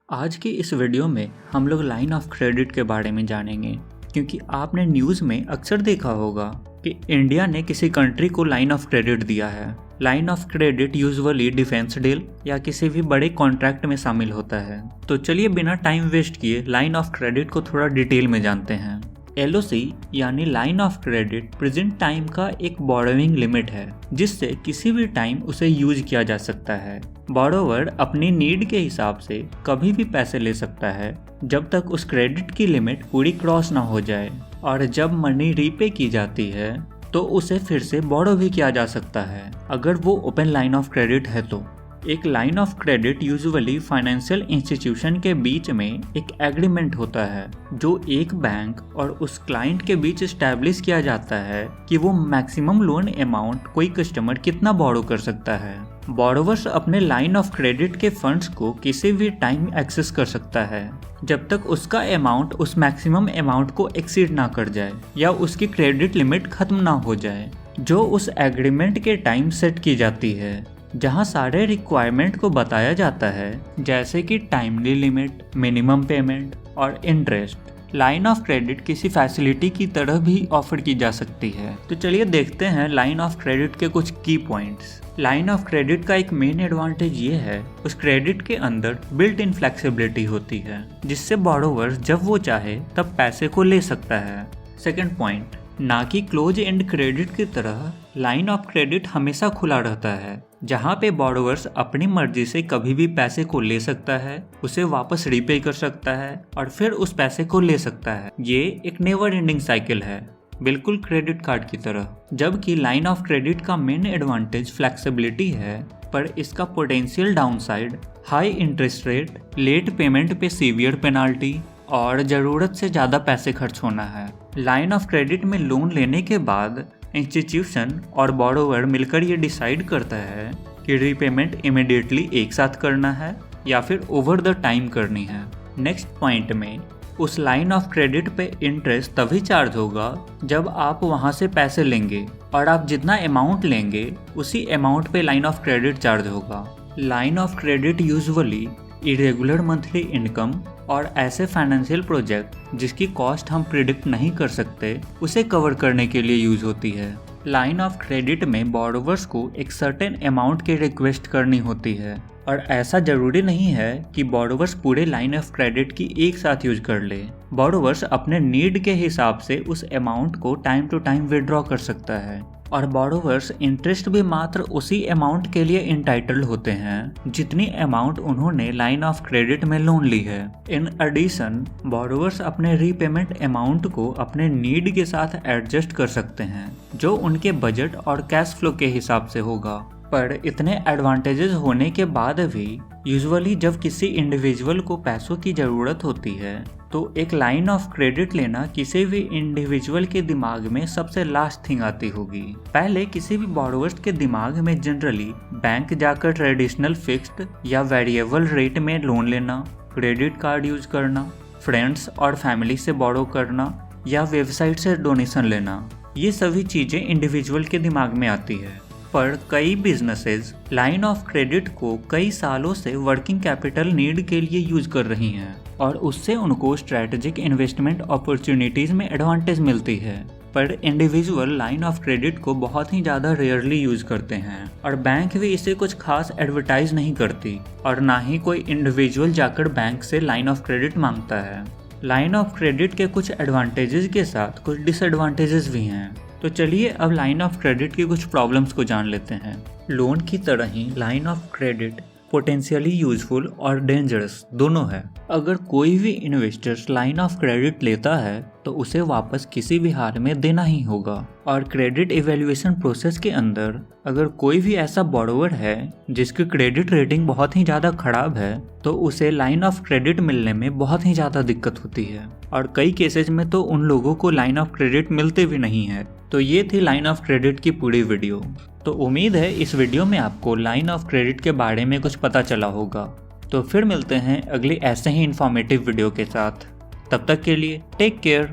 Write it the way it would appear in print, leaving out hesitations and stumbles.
आज की इस वीडियो में हम लोग लाइन ऑफ क्रेडिट के बारे में जानेंगे, क्योंकि आपने न्यूज़ में अक्सर देखा होगा कि इंडिया ने किसी कंट्री को लाइन ऑफ क्रेडिट दिया है। Line of credit usually defence deal या किसी भी बड़े कॉन्ट्रैक्ट में शामिल होता है। तो चलिए बिना टाइम वेस्ट किए लाइन ऑफ क्रेडिट को थोड़ा डिटेल में जानते हैं। LOC यानी line of credit present time का एक बोरोइंग लिमिट है, जिससे किसी भी टाइम उसे यूज किया जा सकता है। बोरोवर अपनी नीड के हिसाब से कभी भी पैसे ले सकता है जब तक उस क्रेडिट की लिमिट पूरी क्रॉस ना हो जाए, और जब मनी रीपे की जाती है तो उसे फिर से बोरो भी किया जा सकता है अगर वो ओपन लाइन ऑफ क्रेडिट है तो। एक line of credit usually financial institution के बीच में एक एग्रीमेंट होता है जो एक बैंक और उस क्लाइंट के बीच एस्टैब्लिश किया जाता है कि वो मैक्सिमम लोन अमाउंट कोई कस्टमर कितना बोरो कर सकता है। बोरोवर्स अपने लाइन ऑफ क्रेडिट के फंड्स को किसी भी टाइम एक्सेस कर सकता है जब तक उसका अमाउंट उस मैक्सिमम अमाउंट को एक्सीड ना कर जाए या उसकी क्रेडिट लिमिट खत्म ना हो जाए, जो उस एग्रीमेंट के टाइम सेट की जाती है, जहां सारे रिक्वायरमेंट को बताया जाता है, जैसे कि टाइमली लिमिट, मिनिमम पेमेंट और इंटरेस्ट। लाइन ऑफ क्रेडिट किसी फैसिलिटी की तरह भी ऑफर की जा सकती है। तो चलिए देखते हैं लाइन ऑफ क्रेडिट के कुछ की पॉइंट्स। लाइन ऑफ क्रेडिट का एक मेन एडवांटेज ये है, उस क्रेडिट के अंदर बिल्ट इन फ्लेक्सिबिलिटी होती है, जिससे बोरोवर जब वो चाहे तब पैसे को ले सकता है। सेकेंड पॉइंट, ना कि क्लोज एंड क्रेडिट की तरह लाइन ऑफ क्रेडिट हमेशा खुला रहता है, जहां पे बोरोवर्स अपनी मर्जी से कभी भी पैसे को ले सकता है, उसे वापस रीपे कर सकता है और फिर उस पैसे को ले सकता है। ये एक नेवर एंडिंग साइकिल है, बिल्कुल क्रेडिट कार्ड की तरह। जबकि लाइन ऑफ क्रेडिट का मेन एडवांटेज फ्लेक्सिबिलिटी है, पर इसका potential downside high interest rate, late payment पे सीवियर पेनाल्टी और ज़रूरत से ज़्यादा पैसे खर्च होना है। लाइन ऑफ क्रेडिट में लोन लेने के बाद इंस्टीट्यूशन और बोरोवर मिलकर ये डिसाइड करता है कि रीपेमेंट इमीडिएटली एक साथ करना है या फिर ओवर द टाइम करनी है। नेक्स्ट पॉइंट में, उस लाइन ऑफ क्रेडिट पे इंटरेस्ट तभी चार्ज होगा जब आप वहाँ से पैसे लेंगे, और आप जितना अमाउंट लेंगे उसी अमाउंट पे लाइन ऑफ क्रेडिट चार्ज होगा। Line of credit usually irregular monthly income और ऐसे फाइनेंशियल प्रोजेक्ट जिसकी कॉस्ट हम प्रिडिक्ट नहीं कर सकते, उसे कवर करने के लिए यूज होती है। लाइन ऑफ क्रेडिट में बोरोवर्स को एक सर्टेन अमाउंट की रिक्वेस्ट करनी होती है, और ऐसा जरूरी नहीं है कि बोरोवर्स पूरे लाइन ऑफ क्रेडिट की एक साथ यूज कर ले। बोरोवर्स अपने नीड के हिसाब से उस अमाउंट को टाइम टू टाइम विड्रॉ कर सकता है, और बोरोवर्स इंटरेस्ट भी मात्र उसी अमाउंट के लिए इंटाइटल्ड होते हैं जितनी अमाउंट उन्होंने लाइन ऑफ क्रेडिट में लोन ली है। इन एडिशन, बोरोवर्स अपने रीपेमेंट अमाउंट को अपने नीड के साथ एडजस्ट कर सकते हैं, जो उनके बजट और कैश फ्लो के हिसाब से होगा। पर इतने एडवांटेजेस होने के बाद भी यूजुअली जब किसी इंडिविजुअल को पैसों की ज़रूरत होती है तो एक लाइन ऑफ क्रेडिट लेना किसी भी इंडिविजुअल के दिमाग में सबसे लास्ट थिंग आती होगी। पहले किसी भी बोरोवर्स के दिमाग में जनरली बैंक जाकर ट्रेडिशनल फिक्स्ड या वेरिएबल रेट में लोन लेना, क्रेडिट कार्ड यूज करना, फ्रेंड्स और फैमिली से बोरो करना या वेबसाइट से डोनेशन लेना, ये सभी चीज़ें इंडिविजुअल के दिमाग में आती है। पर कई बिजनेसेस लाइन ऑफ क्रेडिट को कई सालों से वर्किंग कैपिटल नीड के लिए यूज कर रही हैं, और उससे उनको स्ट्रैटेजिक इन्वेस्टमेंट अपॉर्चुनिटीज में एडवांटेज मिलती है। पर इंडिविजुअल लाइन ऑफ क्रेडिट को बहुत ही ज़्यादा रेयरली यूज करते हैं, और बैंक भी इसे कुछ खास एडवर्टाइज नहीं करती, और ना ही कोई इंडिविजुअल जाकर बैंक से लाइन ऑफ क्रेडिट मांगता है। लाइन ऑफ क्रेडिट के कुछ एडवांटेजेस के साथ कुछ डिसएडवांटेजेस भी हैं। तो चलिए अब लाइन ऑफ क्रेडिट की कुछ प्रॉब्लम्स को जान लेते हैं। लोन की तरह ही line of credit potentially useful और डेंजरस दोनों है। अगर कोई भी इन्वेस्टर्स लाइन ऑफ क्रेडिट लेता है तो उसे वापस किसी भी हाल में देना ही होगा, और क्रेडिट इवैल्यूएशन प्रोसेस के अंदर अगर कोई भी ऐसा बोरोवर है जिसकी क्रेडिट रेटिंग बहुत ही ज़्यादा खराब है तो उसे लाइन ऑफ क्रेडिट मिलने में बहुत ही ज़्यादा दिक्कत होती है, और कई केसेज में तो उन लोगों को लाइन ऑफ क्रेडिट मिलते भी नहीं है। तो ये थी लाइन ऑफ क्रेडिट की पूरी वीडियो। तो उम्मीद है इस वीडियो में आपको लाइन ऑफ क्रेडिट के बारे में कुछ पता चला होगा। तो फिर मिलते हैं अगली ऐसे ही इन्फॉर्मेटिव वीडियो के साथ। तब तक के लिए टेक केयर।